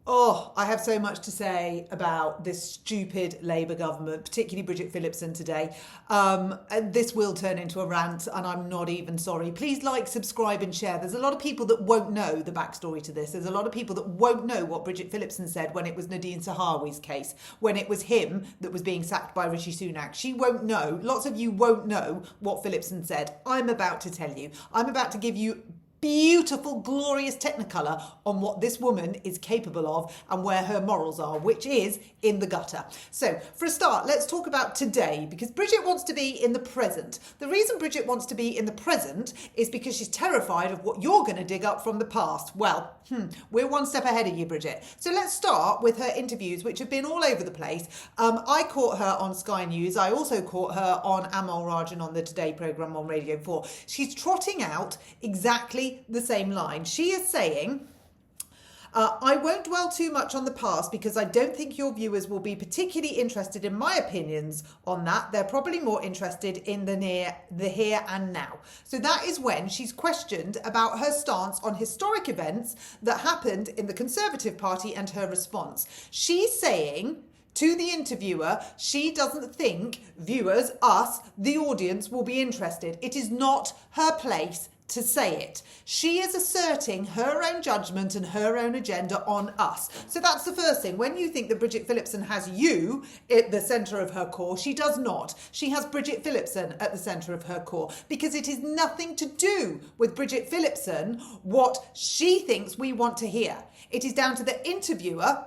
Oh, I have so much to say about this stupid Labour government, particularly Bridget Phillipson today. And this will turn into a rant, and I'm not even sorry. Please like, subscribe, and share. There's a lot of people that won't know the backstory to this. There's a lot of people that won't know what Bridget Phillipson said when it was Nadhim Zahawi's case, when it was him that was being sacked by Rishi Sunak. She won't know. Lots of you won't know what Phillipson said. I'm about to tell you. I'm about to give you beautiful, glorious technicolor on what this woman is capable of and where her morals are, which is in the gutter. So, for a start, let's talk about today, because Bridget wants to be in the present. The reason Bridget wants to be in the present is because she's terrified of what you're going to dig up from the past. Well, we're one step ahead of you, Bridget. So let's start with her interviews, which have been all over the place. I caught her on Sky News. I also caught her on Amal Rajan on the Today programme on Radio 4. She's trotting out exactly the same line. She is saying, I won't dwell too much on the past because I don't think your viewers will be particularly interested in my opinions on that. They're probably more interested in the here and now. So that is when she's questioned about her stance on historic events that happened in the Conservative Party and her response. She's saying to the interviewer, she doesn't think viewers, us, the audience, will be interested. It is not her place to say it. She is asserting her own judgment and her own agenda on us. So that's the first thing. When you think that Bridget Phillipson has you at the centre of her core, she does not. She has Bridget Phillipson at the centre of her core, because it is nothing to do with Bridget Phillipson what she thinks we want to hear. It is down to the interviewer,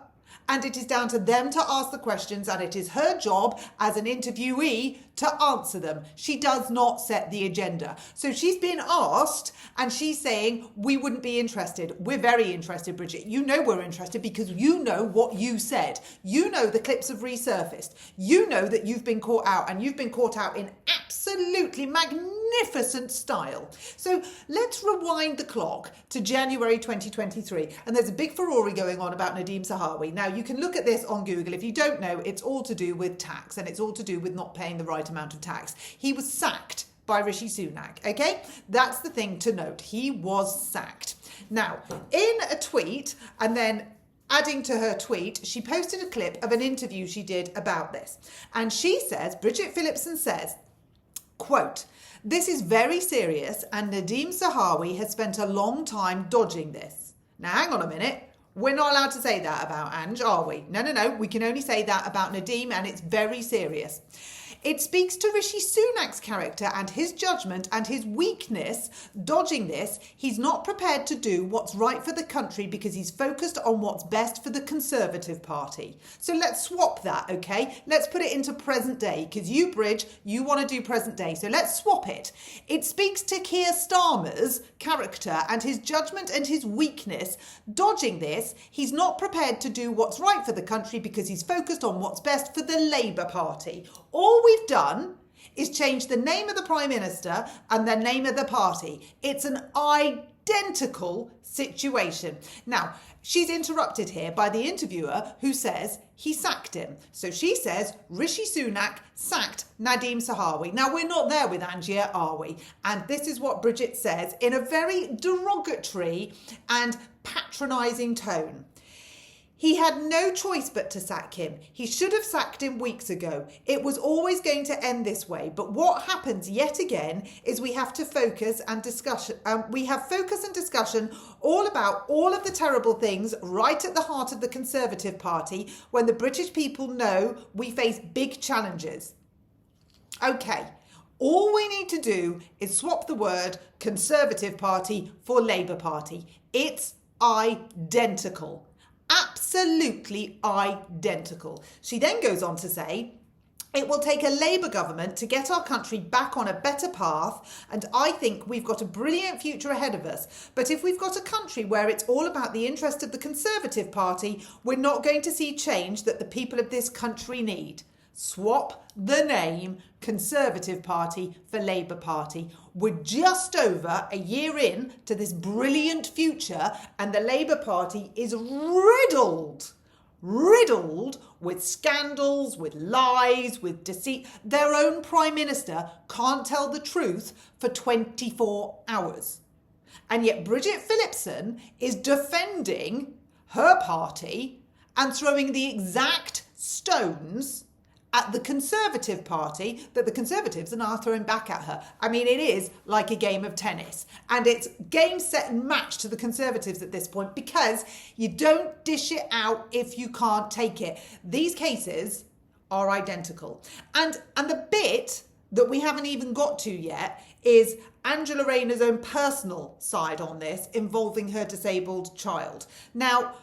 and it is down to them to ask the questions, and it is her job as an interviewee to answer them. She does not set the agenda. So she's been asked, and she's saying, we wouldn't be interested. We're very interested, Bridget. You know we're interested because you know what you said. You know the clips have resurfaced. You know that you've been caught out, and you've been caught out in absolutely magnificent style. So let's rewind the clock to January 2023. And there's a big furore going on about Nadhim Zahawi. Now, you can look at this on Google. If you don't know, it's all to do with tax, and it's all to do with not paying the right amount of tax. He was sacked by Rishi Sunak, okay? That's the thing to note. He was sacked. Now, in a tweet, and then adding to her tweet, she posted a clip of an interview she did about this. And she says, Bridget Phillipson says, quote, "This is very serious, and Nadhim Zahawi has spent a long time dodging this." Now, hang on a minute. We're not allowed to say that about Ange, are we? No. We can only say that about Nadhim, and it's very serious. It speaks to Rishi Sunak's character and his judgment and his weakness dodging this. He's not prepared to do what's right for the country because he's focused on what's best for the Conservative Party. So let's swap that, okay? Let's put it into present day, because you, Bridge, you want to do present day. So let's swap it. It speaks to Keir Starmer's character and his judgment and his weakness dodging this. He's not prepared to do what's right for the country because he's focused on what's best for the Labour Party. All we've done is change the name of the Prime Minister and the name of the party. It's an identical situation. Now, she's interrupted here by the interviewer who says he sacked him. So she says Rishi Sunak sacked Nadhim Zahawi. Now, we're not there with Ange yet, are we? And this is what Bridget says in a very derogatory and patronising tone. He had no choice but to sack him. He should have sacked him weeks ago. It was always going to end this way. But what happens yet again is we have focus and discussion all about all of the terrible things right at the heart of the Conservative Party when the British people know we face big challenges. Okay. All we need to do is swap the word Conservative Party for Labour Party. It's identical. Absolutely identical. She then goes on to say, it will take a Labour government to get our country back on a better path, and I think we've got a brilliant future ahead of us. But if we've got a country where it's all about the interest of the Conservative Party, we're not going to see change that the people of this country need. Swap the name Conservative Party for Labour Party. We're just over a year in to this brilliant future, and the Labour Party is riddled with scandals, with lies, with deceit. Their own Prime Minister can't tell the truth for 24 hours. And yet Bridget Phillipson is defending her party and throwing the exact stones at the Conservative Party that the Conservatives are now throwing back at her. I mean, it is like a game of tennis. And it's game, set and match to the Conservatives at this point, because you don't dish it out if you can't take it. These cases are identical. And the bit that we haven't even got to yet is Angela Rayner's own personal side on this, involving her disabled child. Now,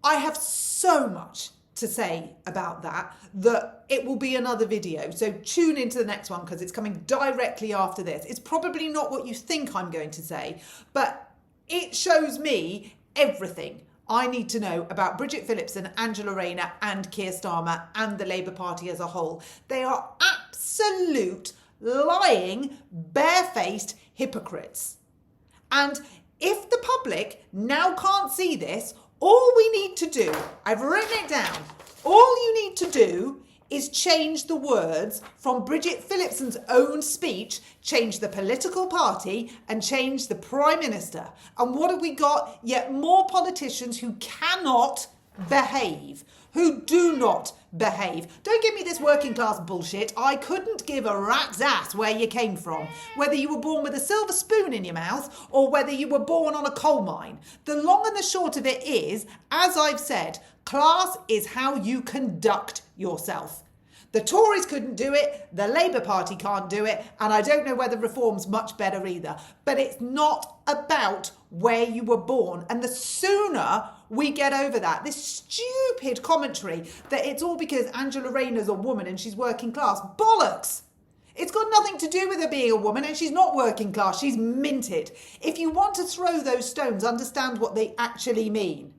I have so much to say about that it will be another video. So tune into the next one, because it's coming directly after this. It's probably not what you think I'm going to say, but it shows me everything I need to know about Bridget Phillipson, Angela Rayner and Keir Starmer and the Labour Party as a whole. They are absolute lying, barefaced hypocrites. And if the public now can't see this, all we need to do, I've written it down, all you need to do is change the words from Bridget Phillipson's own speech, change the political party and change the Prime Minister. And what have we got? Yet more politicians who cannot behave, who do not behave. Don't give me this working class bullshit. I couldn't give a rat's ass where you came from, whether you were born with a silver spoon in your mouth or whether you were born on a coal mine. The long and the short of it is, as I've said, class is how you conduct yourself. The Tories couldn't do it, the Labour Party can't do it, and I don't know whether Reform's much better either. But it's not about where you were born. And the sooner we get over that, this stupid commentary that it's all because Angela Rayner's a woman and she's working class, bollocks! It's got nothing to do with her being a woman, and she's not working class, she's minted. If you want to throw those stones, understand what they actually mean.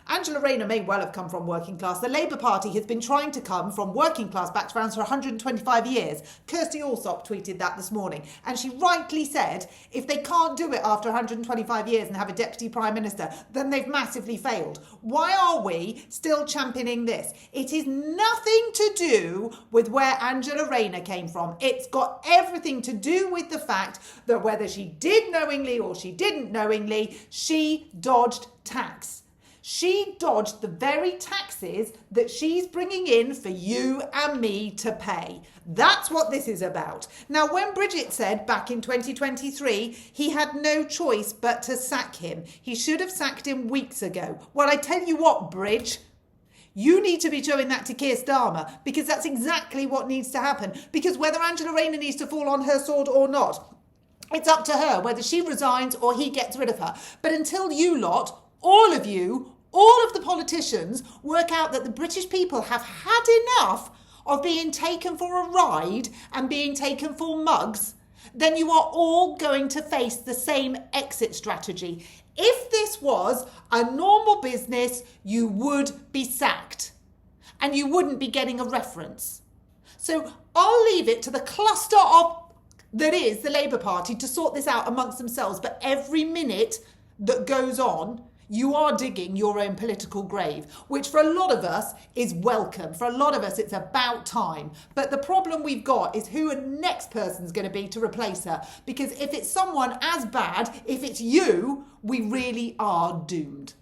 Angela Rayner may well have come from working class. The Labour Party has been trying to come from working class backgrounds for 125 years. Kirsty Allsop tweeted that this morning. And she rightly said, if they can't do it after 125 years and have a deputy prime minister, then they've massively failed. Why are we still championing this? It is nothing to do with where Angela Rayner came from. It's got everything to do with the fact that whether she did knowingly or she didn't knowingly, she dodged tax. She dodged the very taxes that she's bringing in for you and me to pay. That's what this is about. Now, when Bridget said back in 2023, he had no choice but to sack him. He should have sacked him weeks ago. Well, I tell you what, Bridge, you need to be showing that to Keir Starmer, because that's exactly what needs to happen. Because whether Angela Rayner needs to fall on her sword or not, it's up to her whether she resigns or he gets rid of her. But until you lot, all of you, all of the politicians work out that the British people have had enough of being taken for a ride and being taken for mugs, then you are all going to face the same exit strategy. If this was a normal business, you would be sacked and you wouldn't be getting a reference. So I'll leave it to the cluster of that is the Labour Party to sort this out amongst themselves. But every minute that goes on, you are digging your own political grave, which for a lot of us is welcome. For a lot of us, it's about time. But the problem we've got is who the next person's going to be to replace her. Because if it's someone as bad, if it's you, we really are doomed.